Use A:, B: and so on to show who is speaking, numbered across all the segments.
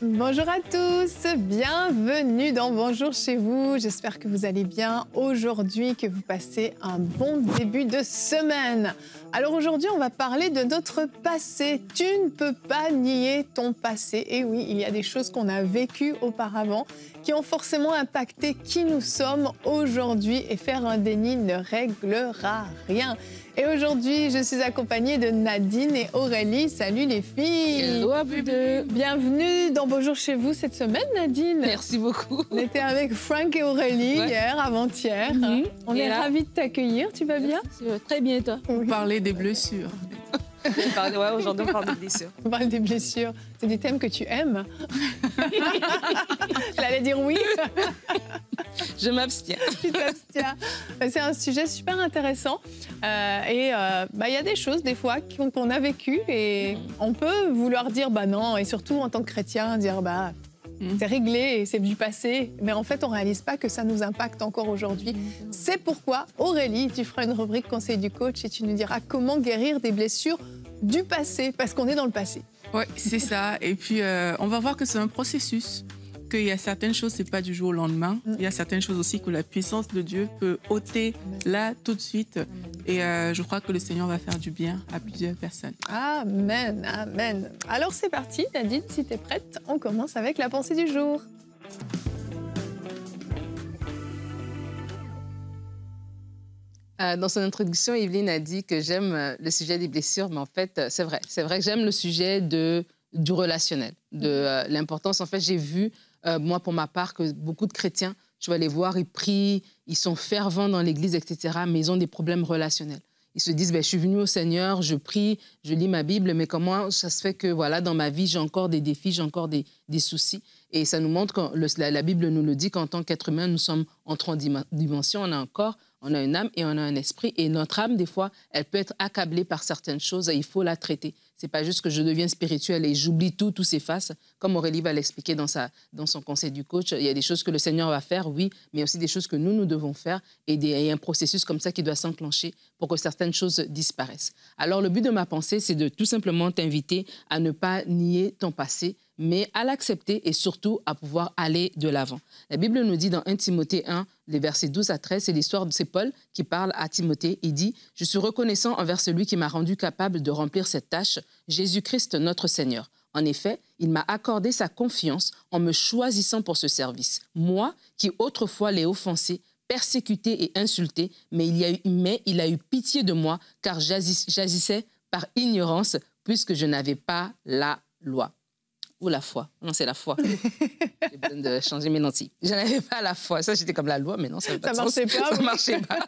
A: Bonjour à tous, bienvenue dans Bonjour chez vous. J'espère que vous allez bien aujourd'hui, que vous passez un bon début de semaine. Alors aujourd'hui, on va parler de notre passé. Tu ne peux pas nier ton passé. Et oui, il y a des choses qu'on a vécues auparavant qui ont forcément impacté qui nous sommes aujourd'hui. Et faire un déni ne réglera rien. Et aujourd'hui, je suis accompagnée de Nadine et Aurélie. Salut les filles.
B: Hello à vous deux.
A: Bienvenue dans Bonjour chez vous cette semaine, Nadine.
B: Merci beaucoup.
A: On était avec Frank et Aurélie hier, avant-hier. On est ravis de t'accueillir. Tu vas bien?
B: Très bien, toi.
C: Vous parlez des blessures.
B: Ouais, aujourd'hui, on parle des blessures.
A: On parle des blessures. C'est des thèmes que tu aimes. Elle allait dire oui.
B: Je m'abstiens.
A: Tu t'abstiens. C'est un sujet super intéressant. Il y a des choses, des fois, qu'on a vécues et on peut vouloir dire bah non, et surtout en tant que chrétien, dire bah c'est réglé et c'est du passé. Mais en fait, on ne réalise pas que ça nous impacte encore aujourd'hui. C'est pourquoi, Aurélie, tu feras une rubrique conseil du coach et tu nous diras comment guérir des blessures du passé, parce qu'on est dans le passé.
C: Oui, c'est ça. Et puis, on va voir que c'est un processus, qu'il y a certaines choses, ce n'est pas du jour au lendemain. Il y a certaines choses aussi que la puissance de Dieu peut ôter là, tout de suite. Et je crois que le Seigneur va faire du bien à plusieurs personnes.
A: Amen, amen. Alors c'est parti, Nadine, si tu es prête, on commence avec la pensée du jour.
B: Dans son introduction, Evelyne a dit que j'aime le sujet des blessures, mais en fait, c'est vrai que j'aime le sujet du relationnel, de l'importance. En fait, j'ai vu, moi, pour ma part, que beaucoup de chrétiens, je vais les voir, ils prient, ils sont fervents dans l'église, etc., mais ils ont des problèmes relationnels. Ils se disent, je suis venu au Seigneur, je prie, je lis ma Bible, mais comment ça se fait que voilà, dans ma vie, j'ai encore des défis, j'ai encore des soucis. Et ça nous montre, la Bible nous le dit, qu'en tant qu'être humain, nous sommes en trois dimensions. On a un corps, on a une âme et on a un esprit. Et notre âme, des fois, elle peut être accablée par certaines choses et il faut la traiter. Ce n'est pas juste que je deviens spirituelle et j'oublie tout s'efface. Comme Aurélie va l'expliquer dans son conseil du coach, il y a des choses que le Seigneur va faire, oui, mais aussi des choses que nous devons faire. Et il y a un processus comme ça qui doit s'enclencher pour que certaines choses disparaissent. Alors, le but de ma pensée, c'est de tout simplement t'inviter à ne pas nier ton passé, mais à l'accepter et surtout à pouvoir aller de l'avant. La Bible nous dit dans 1 Timothée 1, les versets 12 à 13, c'est l'histoire de Paul qui parle à Timothée. Il dit « Je suis reconnaissant envers celui qui m'a rendu capable de remplir cette tâche, Jésus-Christ notre Seigneur. En effet, il m'a accordé sa confiance en me choisissant pour ce service. Moi, qui autrefois l'ai offensé, persécuté et insulté, mais il a eu pitié de moi, car j'agissais par ignorance, puisque je n'avais pas la loi. » Ou la foi. Non, c'est la foi. J'ai besoin de changer mes lentilles. Je n'avais pas la foi. Ça, j'étais comme la loi, mais non, ça ne marchait pas. Ça marchait pas.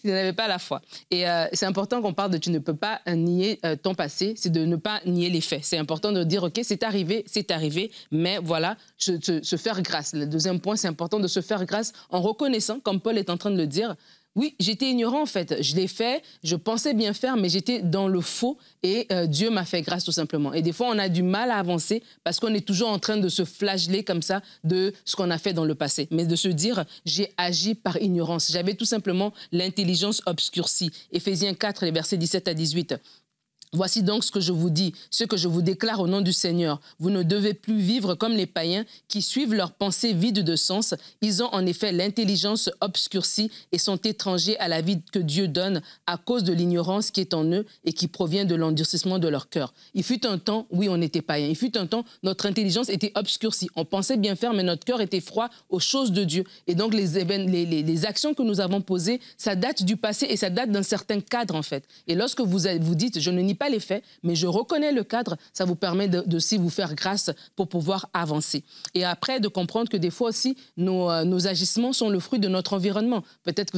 B: Je n'avais pas la foi. Et c'est important qu'on parle de tu ne peux pas nier ton passé, c'est de ne pas nier les faits. C'est important de dire, OK, c'est arrivé, mais voilà, se faire grâce. Le deuxième point, c'est important de se faire grâce en reconnaissant, comme Paul est en train de le dire, oui, j'étais ignorant en fait. Je l'ai fait, je pensais bien faire, mais j'étais dans le faux et Dieu m'a fait grâce tout simplement. Et des fois, on a du mal à avancer parce qu'on est toujours en train de se flageller comme ça de ce qu'on a fait dans le passé. Mais de se dire, j'ai agi par ignorance. J'avais tout simplement l'intelligence obscurcie. Éphésiens 4, les versets 17 à 18. Voici donc ce que je vous dis, ce que je vous déclare au nom du Seigneur. Vous ne devez plus vivre comme les païens qui suivent leurs pensées vides de sens. Ils ont en effet l'intelligence obscurcie et sont étrangers à la vie que Dieu donne à cause de l'ignorance qui est en eux et qui provient de l'endurcissement de leur cœur. Il fut un temps, oui, on était païens. Il fut un temps, notre intelligence était obscurcie. On pensait bien faire, mais notre cœur était froid aux choses de Dieu. Et donc, les actions que nous avons posées, ça date du passé et ça date d'un certain cadre, en fait. Et lorsque vous dites, je ne nie pas les faits, mais je reconnais le cadre, ça vous permet de aussi vous faire grâce pour pouvoir avancer. Et après, de comprendre que des fois aussi, nos agissements sont le fruit de notre environnement. Peut-être que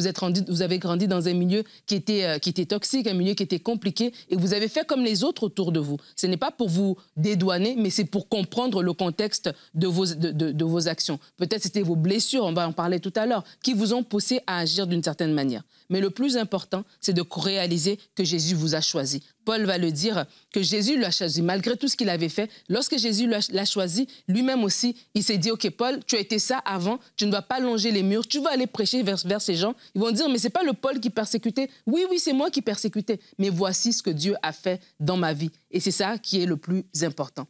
B: vous avez grandi dans un milieu qui était toxique, un milieu qui était compliqué, et vous avez fait comme les autres autour de vous. Ce n'est pas pour vous dédouaner, mais c'est pour comprendre le contexte de vos actions. Peut-être c'était vos blessures, on va en parler tout à l'heure, qui vous ont poussé à agir d'une certaine manière. Mais le plus important, c'est de réaliser que Jésus vous a choisi. Paul va le dire, que Jésus l'a choisi. Malgré tout ce qu'il avait fait, lorsque Jésus l'a choisi, lui-même aussi, il s'est dit, OK, Paul, tu as été ça avant, tu ne vas pas longer les murs, tu vas aller prêcher vers ces gens. Ils vont dire, mais c'est pas le Paul qui persécutait. Oui, c'est moi qui persécutais. Mais voici ce que Dieu a fait dans ma vie. Et c'est ça qui est le plus important.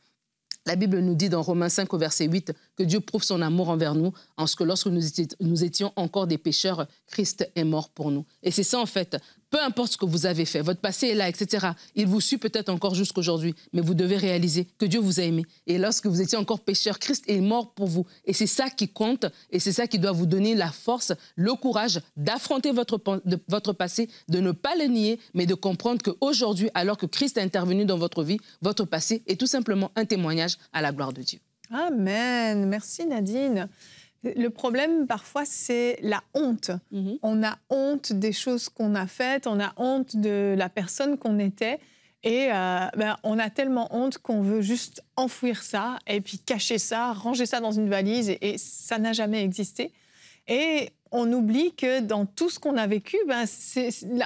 B: La Bible nous dit dans Romains 5 au verset 8 que Dieu prouve son amour envers nous en ce que lorsque nous étions encore des pécheurs, Christ est mort pour nous. Et c'est ça en fait, peu importe ce que vous avez fait, votre passé est là, etc. Il vous suit peut-être encore jusqu'aujourd'hui, mais vous devez réaliser que Dieu vous a aimé. Et lorsque vous étiez encore pécheur, Christ est mort pour vous. Et c'est ça qui compte et c'est ça qui doit vous donner la force, le courage d'affronter votre passé, de ne pas le nier, mais de comprendre qu'aujourd'hui, alors que Christ est intervenu dans votre vie, votre passé est tout simplement un témoignage à la gloire de Dieu.
A: Amen. Merci Nadine. Le problème, parfois, c'est la honte. On a honte des choses qu'on a faites, on a honte de la personne qu'on était. Et on a tellement honte qu'on veut juste enfouir ça et puis cacher ça, ranger ça dans une valise. Et ça n'a jamais existé. Et on oublie que dans tout ce qu'on a vécu,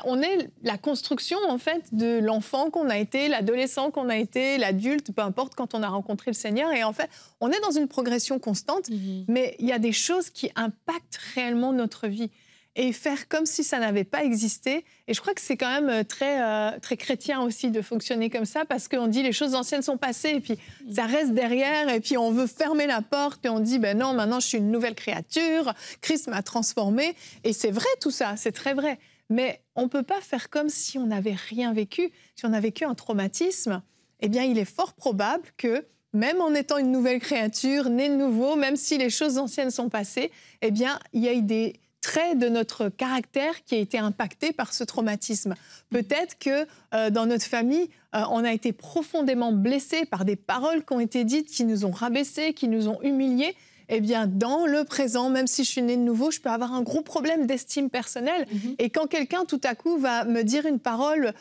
A: on est la construction en fait de l'enfant qu'on a été, l'adolescent qu'on a été, l'adulte, peu importe, quand on a rencontré le Seigneur. Et en fait, on est dans une progression constante, mais il y a des choses qui impactent réellement notre vie. Et faire comme si ça n'avait pas existé. Et je crois que c'est quand même très chrétien aussi de fonctionner comme ça, parce qu'on dit les choses anciennes sont passées, et puis ça reste derrière, et puis on veut fermer la porte, puis on dit non, maintenant je suis une nouvelle créature, Christ m'a transformée. Et c'est vrai tout ça, c'est très vrai. Mais on ne peut pas faire comme si on n'avait rien vécu. Si on a vécu un traumatisme, eh bien il est fort probable que, même en étant une nouvelle créature, née de nouveau, même si les choses anciennes sont passées, eh bien il y a eu des trait de notre caractère qui a été impacté par ce traumatisme. Peut-être que dans notre famille, on a été profondément blessés par des paroles qui ont été dites, qui nous ont rabaissés, qui nous ont humiliés. Eh bien, dans le présent, même si je suis née de nouveau, je peux avoir un gros problème d'estime personnelle. Et quand quelqu'un, tout à coup, va me dire une parole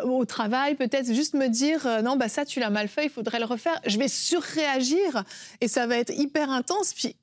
A: au travail, peut-être juste me dire « Non, ça, tu l'as mal fait, il faudrait le refaire », je vais surréagir et ça va être hyper intense. Puis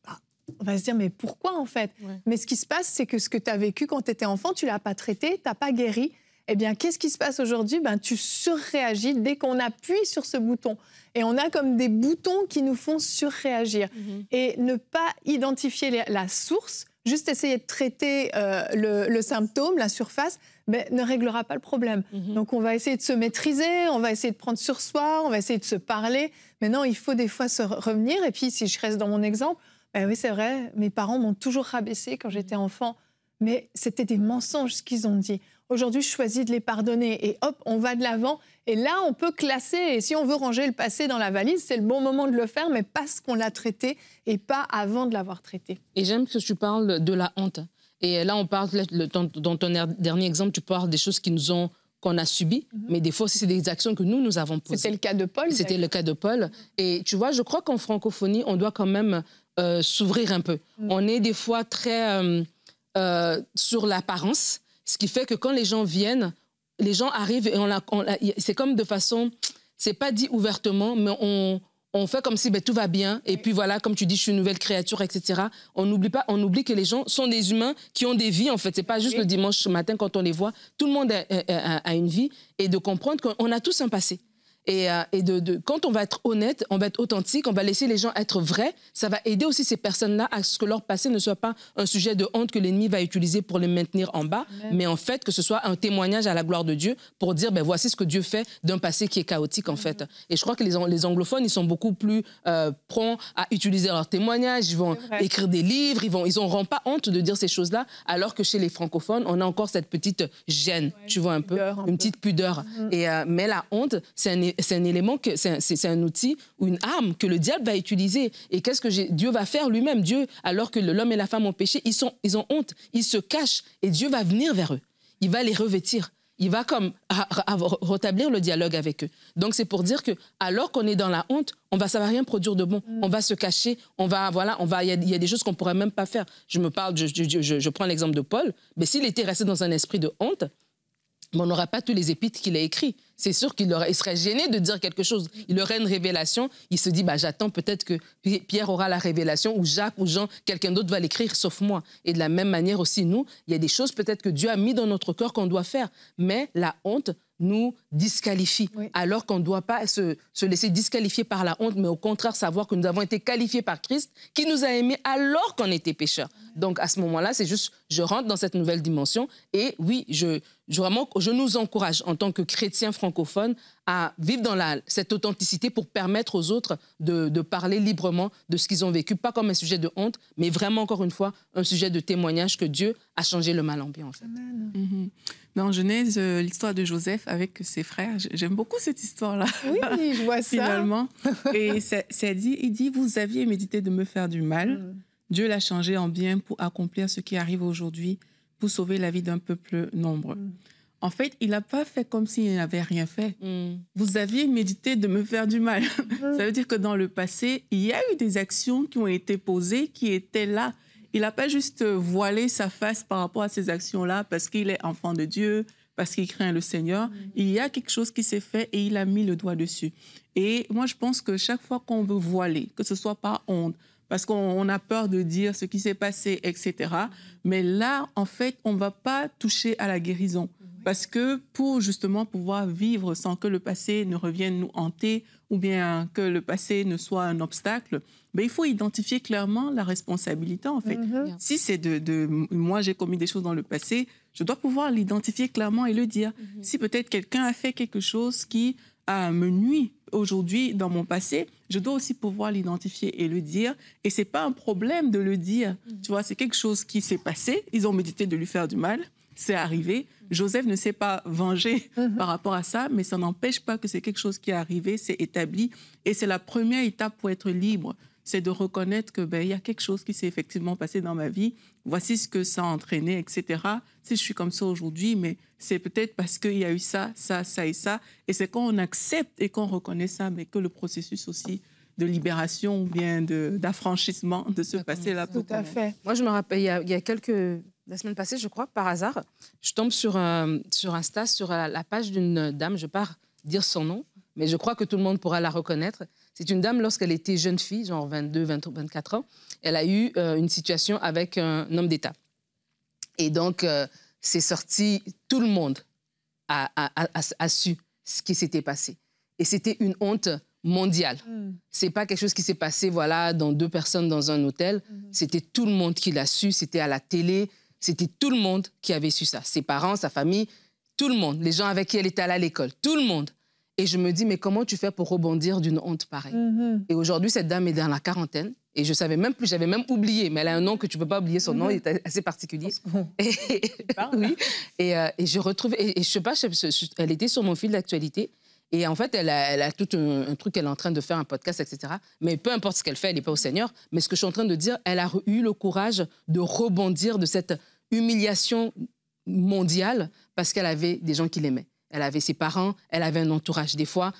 A: on va se dire, mais pourquoi en fait ? Mais ce qui se passe, c'est que ce que tu as vécu quand tu étais enfant, tu ne l'as pas traité, tu n'as pas guéri. Eh bien, qu'est-ce qui se passe aujourd'hui ? Tu surréagis dès qu'on appuie sur ce bouton. Et on a comme des boutons qui nous font surréagir. Et ne pas identifier la source, juste essayer de traiter le symptôme, la surface, ne réglera pas le problème. Donc, on va essayer de se maîtriser, on va essayer de prendre sur soi, on va essayer de se parler. Mais non, il faut des fois se revenir. Et puis, si je reste dans mon exemple, oui, c'est vrai, mes parents m'ont toujours rabaissée quand j'étais enfant, mais c'était des mensonges ce qu'ils ont dit. Aujourd'hui, je choisis de les pardonner et hop, on va de l'avant. Et là, on peut classer. Et si on veut ranger le passé dans la valise, c'est le bon moment de le faire, mais parce qu'on l'a traité et pas avant de l'avoir traité.
B: Et j'aime que tu parles de la honte. Et là, on parle, dans ton dernier exemple, tu parles des choses qu'on a subies, mais des fois aussi, c'est des actions que nous avons posées.
A: C'était le cas de Paul.
B: C'était le cas de Paul. Et tu vois, je crois qu'en francophonie, on doit quand même s'ouvrir un peu. On est des fois très sur l'apparence, ce qui fait que quand les gens viennent, les gens arrivent et c'est comme de façon, c'est pas dit ouvertement, mais on fait comme si tout va bien. Et puis voilà, comme tu dis, je suis une nouvelle créature, etc. On oublie que les gens sont des humains qui ont des vies, en fait. C'est pas juste le dimanche matin quand on les voit. Tout le monde a une vie. Et de comprendre qu'on a tous un passé. Et quand on va être honnête, on va être authentique, on va laisser les gens être vrais, ça va aider aussi ces personnes-là à ce que leur passé ne soit pas un sujet de honte que l'ennemi va utiliser pour les maintenir en bas, mais en fait que ce soit un témoignage à la gloire de Dieu pour dire voici ce que Dieu fait d'un passé qui est chaotique en fait. Et je crois que les anglophones, ils sont beaucoup plus prompts à utiliser leur témoignage, ils vont écrire des livres, ils n'auront pas honte de dire ces choses-là, alors que chez les francophones, on a encore cette petite gêne, tu vois une petite pudeur. Mais la honte, c'est un élément, c'est un outil ou une arme que le diable va utiliser. Et qu'est-ce que Dieu va faire lui-même ? Dieu, alors que l'homme et la femme ont péché, ils ont honte, ils se cachent et Dieu va venir vers eux. Il va les revêtir. Il va comme rétablir le dialogue avec eux. Donc c'est pour dire que alors qu'on est dans la honte, ça va rien produire de bon. On va se cacher, il y a des choses qu'on pourrait même pas faire. Je prends l'exemple de Paul, mais s'il était resté dans un esprit de honte, mais on n'aura pas tous les épîtres qu'il a écrits. C'est sûr qu'il serait gêné de dire quelque chose. Il aurait une révélation, il se dit, j'attends peut-être que Pierre aura la révélation, ou Jacques, ou Jean, quelqu'un d'autre va l'écrire, sauf moi. Et de la même manière aussi, nous, il y a des choses peut-être que Dieu a mis dans notre cœur qu'on doit faire. Mais la honte nous disqualifie, alors qu'on ne doit pas se laisser disqualifier par la honte, mais au contraire savoir que nous avons été qualifiés par Christ, qui nous a aimés alors qu'on était pécheurs. Donc à ce moment-là, c'est juste, je rentre dans cette nouvelle dimension et oui, je nous encourage en tant que chrétiens francophones à vivre dans cette authenticité pour permettre aux autres de parler librement de ce qu'ils ont vécu, pas comme un sujet de honte, mais vraiment, encore une fois, un sujet de témoignage que Dieu a changé le mal en bien, en fait.
A: Amen.
C: Mm-hmm. Dans Genèse, l'histoire de Joseph avec ses frères, j'aime beaucoup cette histoire-là.
A: Oui, je vois ça.
C: Finalement. Et il dit, vous aviez médité de me faire du mal. Dieu l'a changé en bien pour accomplir ce qui arrive aujourd'hui, pour sauver la vie d'un peuple nombreux. En fait, il n'a pas fait comme s'il n'avait rien fait. Vous aviez médité de me faire du mal. Ça veut dire que dans le passé, il y a eu des actions qui ont été posées, qui étaient là. Il n'a pas juste voilé sa face par rapport à ces actions-là parce qu'il est enfant de Dieu, parce qu'il craint le Seigneur. Il y a quelque chose qui s'est fait et il a mis le doigt dessus. Et moi, je pense que chaque fois qu'on veut voiler, que ce soit par honte, parce qu'on a peur de dire ce qui s'est passé, etc. Mais là, en fait, on ne va pas toucher à la guérison. Parce que pour justement pouvoir vivre sans que le passé ne revienne nous hanter ou bien que le passé ne soit un obstacle, il faut identifier clairement la responsabilité, en fait. Si c'est moi, j'ai commis des choses dans le passé, je dois pouvoir l'identifier clairement et le dire. Si peut-être quelqu'un a fait quelque chose qui me nuit aujourd'hui dans mon passé, je dois aussi pouvoir l'identifier et le dire. Et ce n'est pas un problème de le dire. Tu vois, c'est quelque chose qui s'est passé. Ils ont médité de lui faire du mal. C'est arrivé. Joseph ne s'est pas vengé par rapport à ça, mais ça n'empêche pas que c'est quelque chose qui est arrivé, c'est établi. Et c'est la première étape pour être libre. C'est de reconnaître que y a quelque chose qui s'est effectivement passé dans ma vie. Voici ce que ça a entraîné, etc. Si je suis comme ça aujourd'hui, mais c'est peut-être parce qu'il y a eu ça, ça, ça et ça. Et c'est quand on accepte et qu'on reconnaît ça, mais que le processus aussi de libération ou bien d'affranchissement de ce passé-là.
A: Tout à fait.
B: Moi, je me rappelle, il y a la semaine passée, je crois, par hasard, je tombe sur Insta, sur la page d'une dame, je ne vais pas dire son nom, mais je crois que tout le monde pourra la reconnaître. C'est une dame, lorsqu'elle était jeune fille, genre 22, 24 ans, elle a eu une situation avec un homme d'État. Et donc, c'est sorti, tout le monde a su ce qui s'était passé. Et c'était une honte mondiale. C'est pas quelque chose qui s'est passé, dans 2 personnes dans un hôtel. C'était tout le monde qui l'a su, c'était à la télé, c'était tout le monde qui avait su ça. Ses parents, sa famille, tout le monde, les gens avec qui elle était allée à l'école, tout le monde. Et je me dis, mais comment tu fais pour rebondir d'une honte pareille? Et aujourd'hui, cette dame est dans la quarantaine. Et je savais même plus, j'avais même oublié. Mais elle a un nom que tu ne peux pas oublier, son nom il est assez particulier. Oui. Et je retrouve, et je sais pas, elle était sur mon fil d'actualité. Et en fait, elle a tout un truc qu'elle est en train de faire, un podcast, etc. Mais peu importe ce qu'elle fait, elle n'est pas au Seigneur. Mais ce que je suis en train de dire, elle a eu le courage de rebondir de cette humiliation mondiale parce qu'elle avait des gens qui l'aimaient. Elle avait ses parents, elle avait un entourage. Des fois,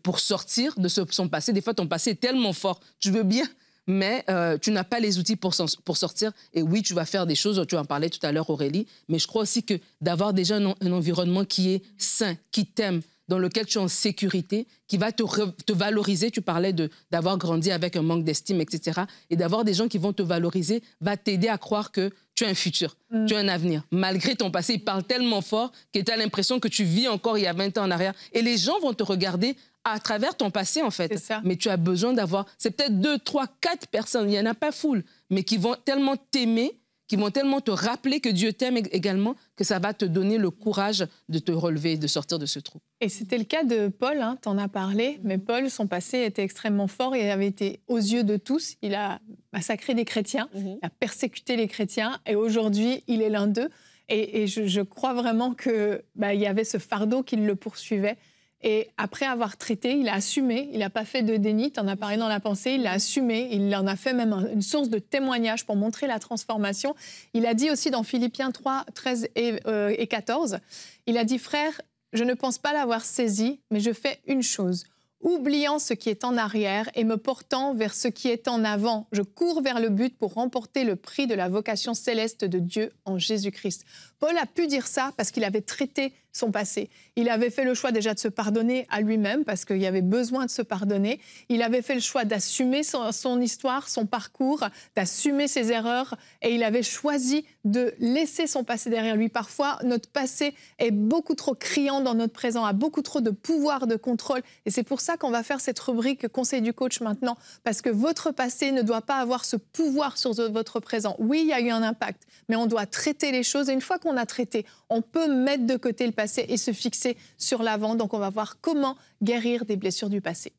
B: pour sortir de son passé, des fois, ton passé est tellement fort. Tu veux bien, mais tu n'as pas les outils pour sortir. Et oui, tu vas faire des choses, tu en parlais tout à l'heure, Aurélie, mais je crois aussi que d'avoir déjà un environnement qui est sain, qui t'aime, dans lequel tu es en sécurité, qui va te valoriser. Tu parlais d'avoir grandi avec un manque d'estime, etc. Et d'avoir des gens qui vont te valoriser va t'aider à croire que tu as un futur, tu as un avenir. Malgré ton passé, il parle tellement fort que tu as l'impression que tu vis encore il y a 20 ans en arrière. Et les gens vont te regarder à travers ton passé, en fait. Mais tu as besoin d'avoir... C'est peut-être 2, 3, 4 personnes, il n'y en a pas foule, mais qui vont tellement t'aimer, qui vont tellement te rappeler que Dieu t'aime également, que ça va te donner le courage de te relever, de sortir de ce trou.
A: Et c'était le cas de Paul, tu en as parlé, mais Paul, son passé était extrêmement fort, il avait été aux yeux de tous, il a massacré des chrétiens, il a persécuté les chrétiens, et aujourd'hui, il est l'un d'eux. Et je crois vraiment qu'il y avait ce fardeau qui le poursuivait. Et après avoir traité, il a assumé, il n'a pas fait de déni, tu en as parlé dans la pensée, il l'a assumé, il en a fait même une source de témoignage pour montrer la transformation. Il a dit aussi dans Philippiens 3, 13 et 14, il a dit « Frère, je ne pense pas l'avoir saisi, mais je fais une chose. Oubliant ce qui est en arrière et me portant vers ce qui est en avant, je cours vers le but pour remporter le prix de la vocation céleste de Dieu en Jésus-Christ. » Paul a pu dire ça parce qu'il avait traité son passé. Il avait fait le choix déjà de se pardonner à lui-même parce qu'il y avait besoin de se pardonner. Il avait fait le choix d'assumer son histoire, son parcours, d'assumer ses erreurs et il avait choisi de laisser son passé derrière lui. Parfois, notre passé est beaucoup trop criant dans notre présent, a beaucoup trop de pouvoir, de contrôle. Et c'est pour ça qu'on va faire cette rubrique Conseil du coach maintenant, parce que votre passé ne doit pas avoir ce pouvoir sur votre présent. Oui, il y a eu un impact, mais on doit traiter les choses. Et une fois qu'on a traité, on peut mettre de côté le passé et se fixer sur l'avant. Donc, on va voir comment guérir des blessures du passé.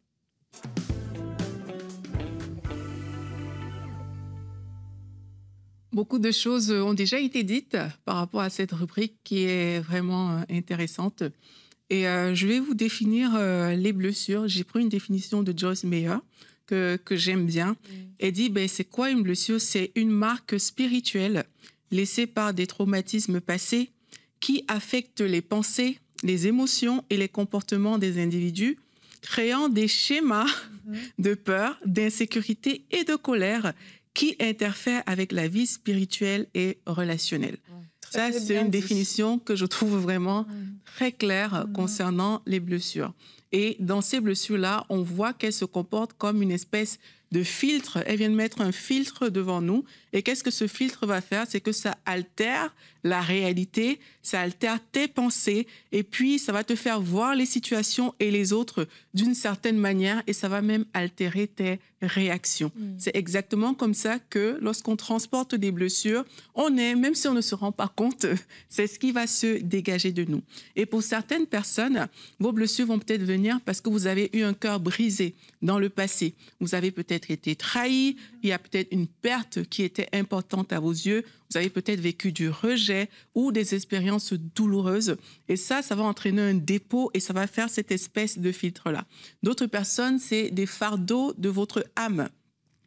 C: Beaucoup de choses ont déjà été dites par rapport à cette rubrique qui est vraiment intéressante. Et je vais vous définir les blessures. J'ai pris une définition de Joyce Meyer que j'aime bien. Elle dit, c'est quoi une blessure? C'est une marque spirituelle laissée par des traumatismes passés qui affectent les pensées, les émotions et les comportements des individus, créant des schémas de peur, d'insécurité et de colère qui interfèrent avec la vie spirituelle et relationnelle. Ça, c'est une définition que je trouve vraiment très claire concernant les blessures. Et dans ces blessures-là, on voit qu'elles se comportent comme une espèce de filtre. Elle vient de mettre un filtre devant nous. Et qu'est-ce que ce filtre va faire? C'est que ça altère la réalité, ça altère tes pensées, et puis ça va te faire voir les situations et les autres d'une certaine manière, et ça va même altérer tes réactions. C'est exactement comme ça que lorsqu'on transporte des blessures, même si on ne se rend pas compte, c'est ce qui va se dégager de nous. Et pour certaines personnes, vos blessures vont peut-être venir parce que vous avez eu un cœur brisé dans le passé. Vous avez peut-être été trahi, il y a peut-être une perte qui était importante à vos yeux, vous avez peut-être vécu du rejet ou des expériences douloureuses. Et ça va entraîner un dépôt et ça va faire cette espèce de filtre-là. D'autres personnes, c'est des fardeaux de votre âme,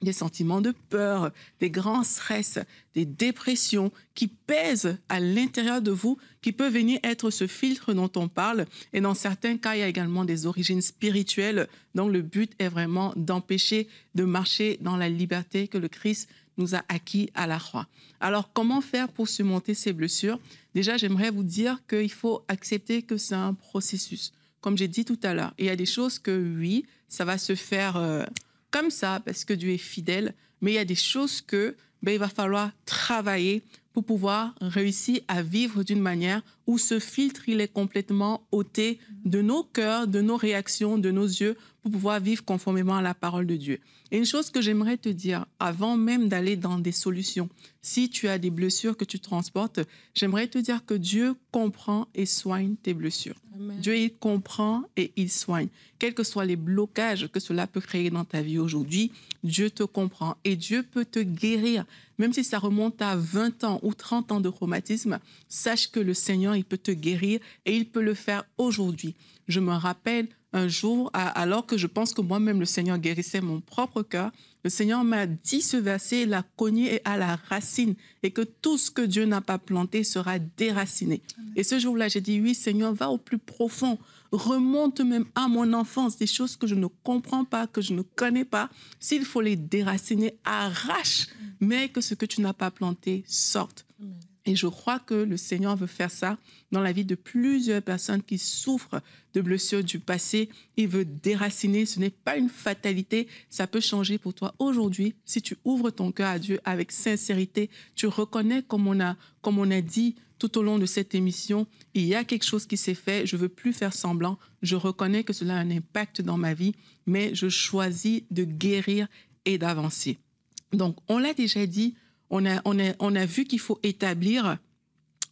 C: des sentiments de peur, des grands stress, des dépressions qui pèsent à l'intérieur de vous, qui peuvent venir être ce filtre dont on parle. Et dans certains cas, il y a également des origines spirituelles. Donc le but est vraiment d'empêcher de marcher dans la liberté que le Christ nous a acquis à la croix. Alors, comment faire pour surmonter ces blessures? Déjà, j'aimerais vous dire qu'il faut accepter que c'est un processus. Comme j'ai dit tout à l'heure, il y a des choses que, oui, ça va se faire comme ça, parce que Dieu est fidèle, mais il y a des choses que il va falloir travailler pour pouvoir réussir à vivre d'une manière où ce filtre, il est complètement ôté de nos cœurs, de nos réactions, de nos yeux, pour pouvoir vivre conformément à la parole de Dieu. Et une chose que j'aimerais te dire, avant même d'aller dans des solutions, si tu as des blessures que tu transportes, j'aimerais te dire que Dieu comprend et soigne tes blessures. Amen. Dieu, il comprend et il soigne. Quels que soient les blocages que cela peut créer dans ta vie aujourd'hui, Dieu te comprend et Dieu peut te guérir. Même si ça remonte à 20 ans ou 30 ans de traumatisme, sache que le Seigneur, il peut te guérir et il peut le faire aujourd'hui. Je me rappelle un jour, alors que je pense que moi-même, le Seigneur guérissait mon propre cœur, le Seigneur m'a dit ce verset, l'a cogné à la racine, et que tout ce que Dieu n'a pas planté sera déraciné. Amen. Et ce jour-là, j'ai dit, oui, Seigneur, va au plus profond, remonte même à mon enfance, des choses que je ne comprends pas, que je ne connais pas. S'il faut les déraciner, arrache, mais que ce que tu n'as pas planté sorte. Amen. Et je crois que le Seigneur veut faire ça dans la vie de plusieurs personnes qui souffrent de blessures du passé. Il veut déraciner. Ce n'est pas une fatalité. Ça peut changer pour toi aujourd'hui. Si tu ouvres ton cœur à Dieu avec sincérité, tu reconnais, comme on a dit tout au long de cette émission, il y a quelque chose qui s'est fait. Je ne veux plus faire semblant. Je reconnais que cela a un impact dans ma vie, mais je choisis de guérir et d'avancer. Donc, on l'a déjà dit, on a vu qu'il faut établir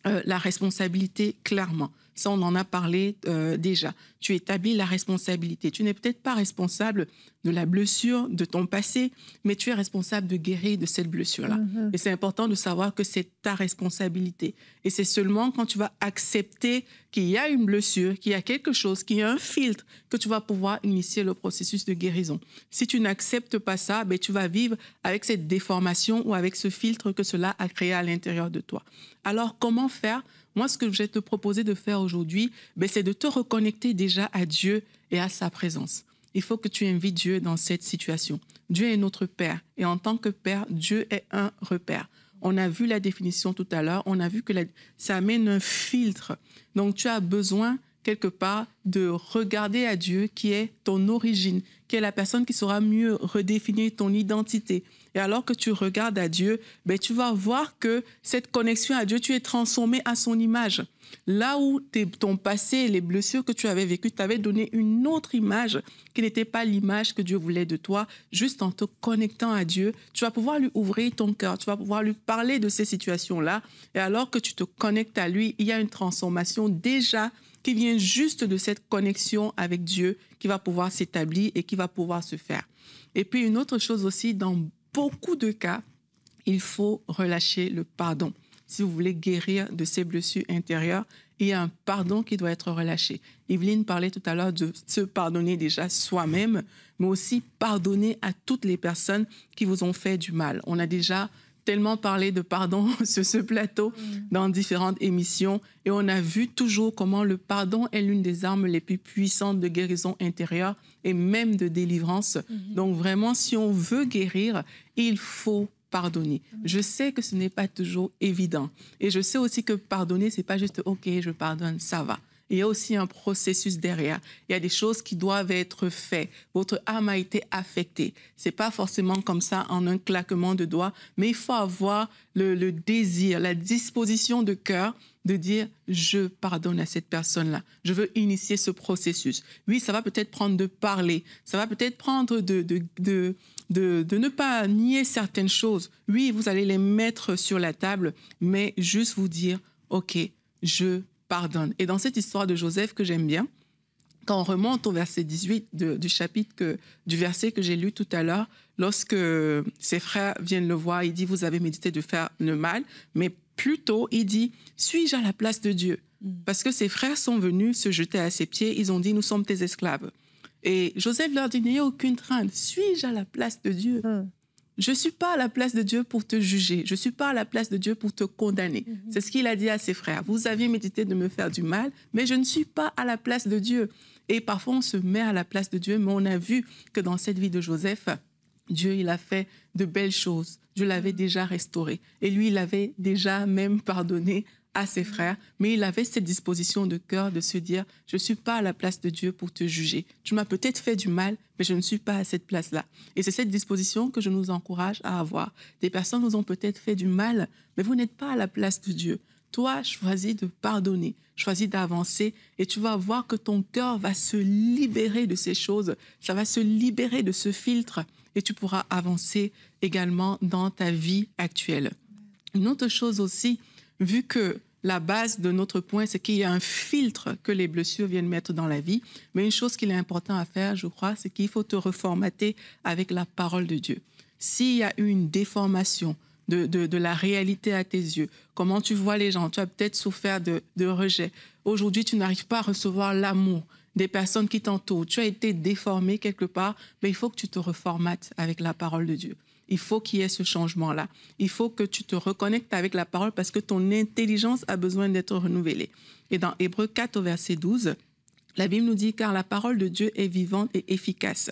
C: la responsabilité clairement. Ça, on en a parlé déjà. Tu établis la responsabilité. Tu n'es peut-être pas responsable de la blessure de ton passé, mais tu es responsable de guérir de cette blessure-là. Et c'est important de savoir que c'est ta responsabilité. Et c'est seulement quand tu vas accepter qu'il y a une blessure, qu'il y a quelque chose, qu'il y a un filtre, que tu vas pouvoir initier le processus de guérison. Si tu n'acceptes pas ça, tu vas vivre avec cette déformation ou avec ce filtre que cela a créé à l'intérieur de toi. Alors, comment faire? Moi, ce que je vais te proposer de faire aujourd'hui, c'est de te reconnecter déjà à Dieu et à sa présence. Il faut que tu invites Dieu dans cette situation. Dieu est notre Père et en tant que Père, Dieu est un repère. On a vu la définition tout à l'heure. On a vu que ça amène un filtre. Donc, tu as besoin quelque part de regarder à Dieu qui est ton origine, qui est la personne qui saura mieux redéfinir ton identité. Et alors que tu regardes à Dieu, ben, tu vas voir que cette connexion à Dieu, tu es transformé à son image. Là où ton passé, les blessures que tu avais vécues, t'avaient donné une autre image qui n'était pas l'image que Dieu voulait de toi. Juste en te connectant à Dieu, tu vas pouvoir lui ouvrir ton cœur, tu vas pouvoir lui parler de ces situations-là. Et alors que tu te connectes à lui, il y a une transformation déjà qui vient juste de cette connexion avec Dieu qui va pouvoir s'établir et qui va pouvoir se faire. Et puis une autre chose aussi, dans beaucoup de cas, il faut relâcher le pardon. Si vous voulez guérir de ces blessures intérieures, il y a un pardon qui doit être relâché. Evelyne parlait tout à l'heure de se pardonner déjà soi-même, mais aussi pardonner à toutes les personnes qui vous ont fait du mal. On a déjà tellement parlé de pardon sur ce plateau dans différentes émissions et on a vu toujours comment le pardon est l'une des armes les plus puissantes de guérison intérieure et même de délivrance. Donc vraiment, si on veut guérir, il faut pardonner. Je sais que ce n'est pas toujours évident et je sais aussi que pardonner, c'est pas juste « ok, je pardonne, ça va ». Il y a aussi un processus derrière. Il y a des choses qui doivent être faites. Votre âme a été affectée. Ce n'est pas forcément comme ça en un claquement de doigts, mais il faut avoir le désir, la disposition de cœur de dire « je pardonne à cette personne-là. Je veux initier ce processus ». Oui, ça va peut-être prendre de parler. Ça va peut-être prendre de ne pas nier certaines choses. Oui, vous allez les mettre sur la table, mais juste vous dire « ok, je pardonne ». Et dans cette histoire de Joseph que j'aime bien, quand on remonte au verset 18 du verset que j'ai lu tout à l'heure, lorsque ses frères viennent le voir, il dit « vous avez médité de faire le mal », mais plutôt il dit « suis-je à la place de Dieu ?» Parce que ses frères sont venus se jeter à ses pieds, ils ont dit « nous sommes tes esclaves ». Et Joseph leur dit « n'ayez aucune crainte, suis-je à la place de Dieu ?» Je ne suis pas à la place de Dieu pour te juger. Je ne suis pas à la place de Dieu pour te condamner. C'est ce qu'il a dit à ses frères. Vous aviez médité de me faire du mal, mais je ne suis pas à la place de Dieu. Et parfois, on se met à la place de Dieu, mais on a vu que dans cette vie de Joseph, Dieu, il a fait de belles choses. Dieu l'avait déjà restauré. Et lui, il avait déjà même pardonné à ses frères, mais il avait cette disposition de cœur de se dire « je ne suis pas à la place de Dieu pour te juger. Tu m'as peut-être fait du mal, mais je ne suis pas à cette place-là. » Et c'est cette disposition que je nous encourage à avoir. Des personnes nous ont peut-être fait du mal, mais vous n'êtes pas à la place de Dieu. Toi, choisis de pardonner, choisis d'avancer et tu vas voir que ton cœur va se libérer de ces choses, ça va se libérer de ce filtre et tu pourras avancer également dans ta vie actuelle. Une autre chose aussi, vu que la base de notre point, c'est qu'il y a un filtre que les blessures viennent mettre dans la vie. Mais une chose qu'il est important à faire, je crois, c'est qu'il faut te reformater avec la parole de Dieu. S'il y a eu une déformation de la réalité à tes yeux, comment tu vois les gens, tu as peut-être souffert de rejet. Aujourd'hui, tu n'arrives pas à recevoir l'amour des personnes qui t'entourent. Tu as été déformé quelque part, mais il faut que tu te reformates avec la parole de Dieu. Il faut qu'il y ait ce changement-là. Il faut que tu te reconnectes avec la parole parce que ton intelligence a besoin d'être renouvelée. Et dans Hébreux 4 au verset 12, la Bible nous dit « Car la parole de Dieu est vivante et efficace,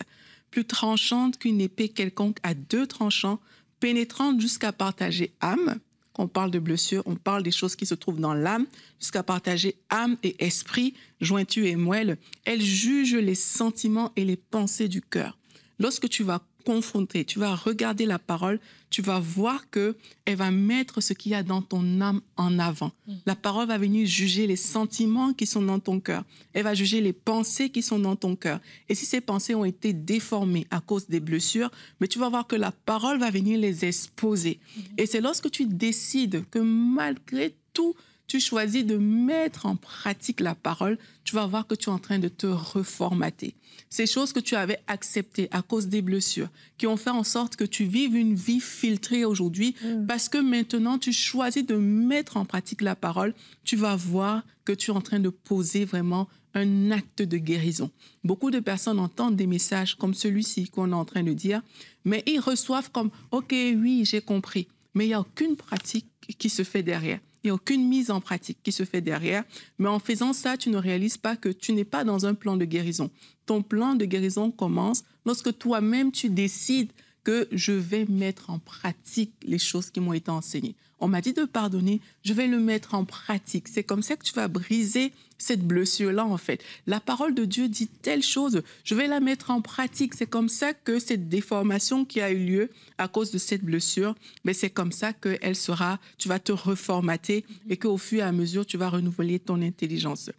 C: plus tranchante qu'une épée quelconque à 2 tranchants, pénétrante jusqu'à partager âme. » Quand on parle de blessure, on parle des choses qui se trouvent dans l'âme, jusqu'à partager âme et esprit, jointure et moelle. Elle juge les sentiments et les pensées du cœur. Lorsque tu vas confronter, tu vas regarder la parole, tu vas voir qu'elle va mettre ce qu'il y a dans ton âme en avant. La parole va venir juger les sentiments qui sont dans ton cœur. Elle va juger les pensées qui sont dans ton cœur. Et si ces pensées ont été déformées à cause des blessures, mais tu vas voir que la parole va venir les exposer. Et c'est lorsque tu décides que malgré tout, tu choisis de mettre en pratique la parole, tu vas voir que tu es en train de te reformater. Ces choses que tu avais acceptées à cause des blessures, qui ont fait en sorte que tu vives une vie filtrée aujourd'hui, parce que maintenant tu choisis de mettre en pratique la parole, tu vas voir que tu es en train de poser vraiment un acte de guérison. Beaucoup de personnes entendent des messages comme celui-ci qu'on est en train de dire, mais ils reçoivent comme « Ok, oui, j'ai compris », mais il n'y a aucune pratique qui se fait derrière. Il n'y a aucune mise en pratique qui se fait derrière. Mais en faisant ça, tu ne réalises pas que tu n'es pas dans un plan de guérison. Ton plan de guérison commence lorsque toi-même, tu décides que je vais mettre en pratique les choses qui m'ont été enseignées. On m'a dit de pardonner, je vais le mettre en pratique. C'est comme ça que tu vas briser cette blessure-là, en fait. La parole de Dieu dit telle chose, je vais la mettre en pratique. C'est comme ça que cette déformation qui a eu lieu à cause de cette blessure, mais c'est comme ça qu'elle sera, tu vas te reformater et qu'au fur et à mesure, tu vas renouveler ton intelligence.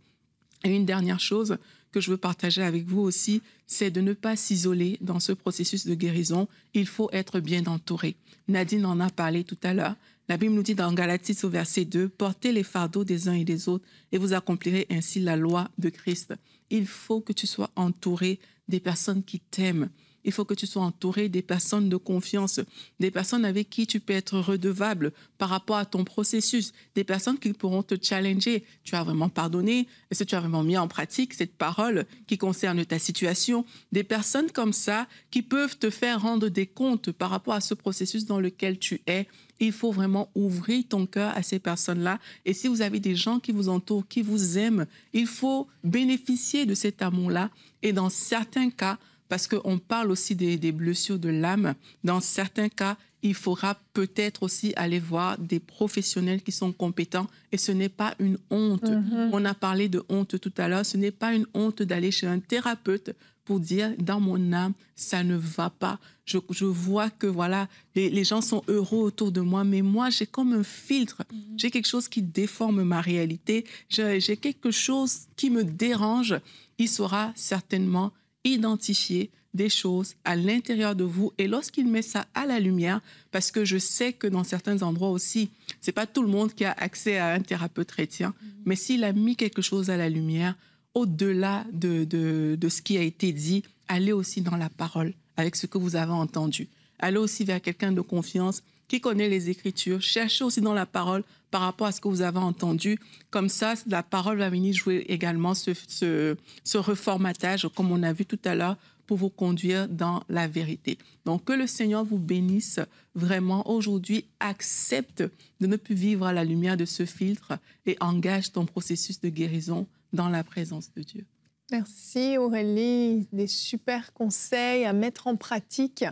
C: Et une dernière chose que je veux partager avec vous aussi, c'est de ne pas s'isoler dans ce processus de guérison. Il faut être bien entouré. Nadine en a parlé tout à l'heure. La Bible nous dit dans Galaties au verset 2, « Portez les fardeaux des uns et des autres et vous accomplirez ainsi la loi de Christ. » Il faut que tu sois entouré des personnes qui t'aiment. Il faut que tu sois entouré des personnes de confiance, des personnes avec qui tu peux être redevable par rapport à ton processus, des personnes qui pourront te challenger. Tu as vraiment pardonné? Est-ce que tu as vraiment mis en pratique cette parole qui concerne ta situation? Des personnes comme ça qui peuvent te faire rendre des comptes par rapport à ce processus dans lequel tu es. Il faut vraiment ouvrir ton cœur à ces personnes-là. Et si vous avez des gens qui vous entourent, qui vous aiment, il faut bénéficier de cet amour-là. Et dans certains cas, parce qu'on parle aussi des blessures de l'âme, dans certains cas, il faudra peut-être aussi aller voir des professionnels qui sont compétents. Et ce n'est pas une honte. On a parlé de honte tout à l'heure. Ce n'est pas une honte d'aller chez un thérapeute pour dire, dans mon âme, ça ne va pas. Je vois que voilà, les gens sont heureux autour de moi, mais moi, j'ai comme un filtre. J'ai quelque chose qui déforme ma réalité. J'ai quelque chose qui me dérange. Il sera certainement identifier des choses à l'intérieur de vous et lorsqu'il met ça à la lumière, parce que je sais que dans certains endroits aussi, c'est pas tout le monde qui a accès à un thérapeute chrétien, mais s'il a mis quelque chose à la lumière, au-delà de ce qui a été dit, allez aussi dans la parole avec ce que vous avez entendu. Allez aussi vers quelqu'un de confiance qui connaît les Écritures. Cherchez aussi dans la parole par rapport à ce que vous avez entendu. Comme ça, la parole va venir jouer également ce reformatage, comme on a vu tout à l'heure, pour vous conduire dans la vérité. Donc, que le Seigneur vous bénisse vraiment aujourd'hui. Accepte de ne plus vivre à la lumière de ce filtre et engage ton processus de guérison dans la présence de Dieu.
A: Merci Aurélie, des super conseils à mettre en pratique.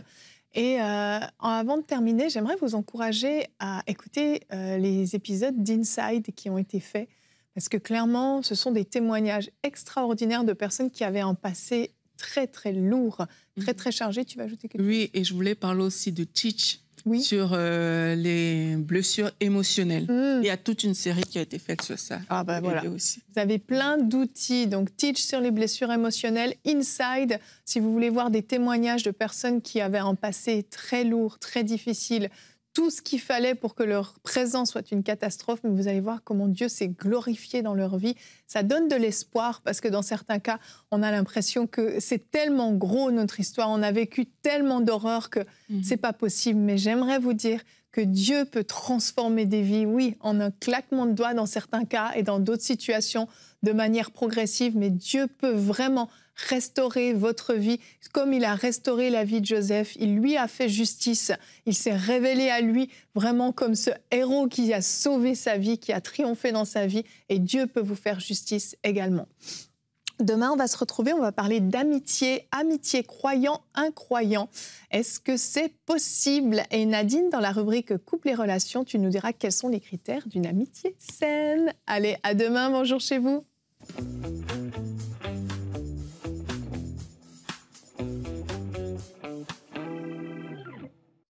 A: Et avant de terminer, j'aimerais vous encourager à écouter les épisodes d'Inside qui ont été faits, parce que clairement, ce sont des témoignages extraordinaires de personnes qui avaient un passé très, très lourd, très, très chargé. Tu vas ajouter quelque chose? Oui,
C: et je voulais parler aussi de Teach. Sur les blessures émotionnelles. Il y a toute une série qui a été faite sur ça.
A: Ah ben voilà. Aussi. Vous avez plein d'outils. Donc, Teach sur les blessures émotionnelles. Inside, si vous voulez voir des témoignages de personnes qui avaient un passé très lourd, très difficile, tout ce qu'il fallait pour que leur présent soit une catastrophe, mais vous allez voir comment Dieu s'est glorifié dans leur vie. Ça donne de l'espoir parce que dans certains cas, on a l'impression que c'est tellement gros notre histoire, on a vécu tellement d'horreur que c'est pas possible. Mais j'aimerais vous dire que Dieu peut transformer des vies, oui, en un claquement de doigts dans certains cas et dans d'autres situations de manière progressive, mais Dieu peut vraiment restaurer votre vie comme il a restauré la vie de Joseph. Il lui a fait justice. Il s'est révélé à lui vraiment comme ce héros qui a sauvé sa vie, qui a triomphé dans sa vie. Et Dieu peut vous faire justice également. Demain, on va se retrouver, on va parler d'amitié, amitié croyant, incroyant. Est-ce que c'est possible? Et Nadine, dans la rubrique Couple et relations, tu nous diras quels sont les critères d'une amitié saine. Allez, à demain, bonjour chez vous.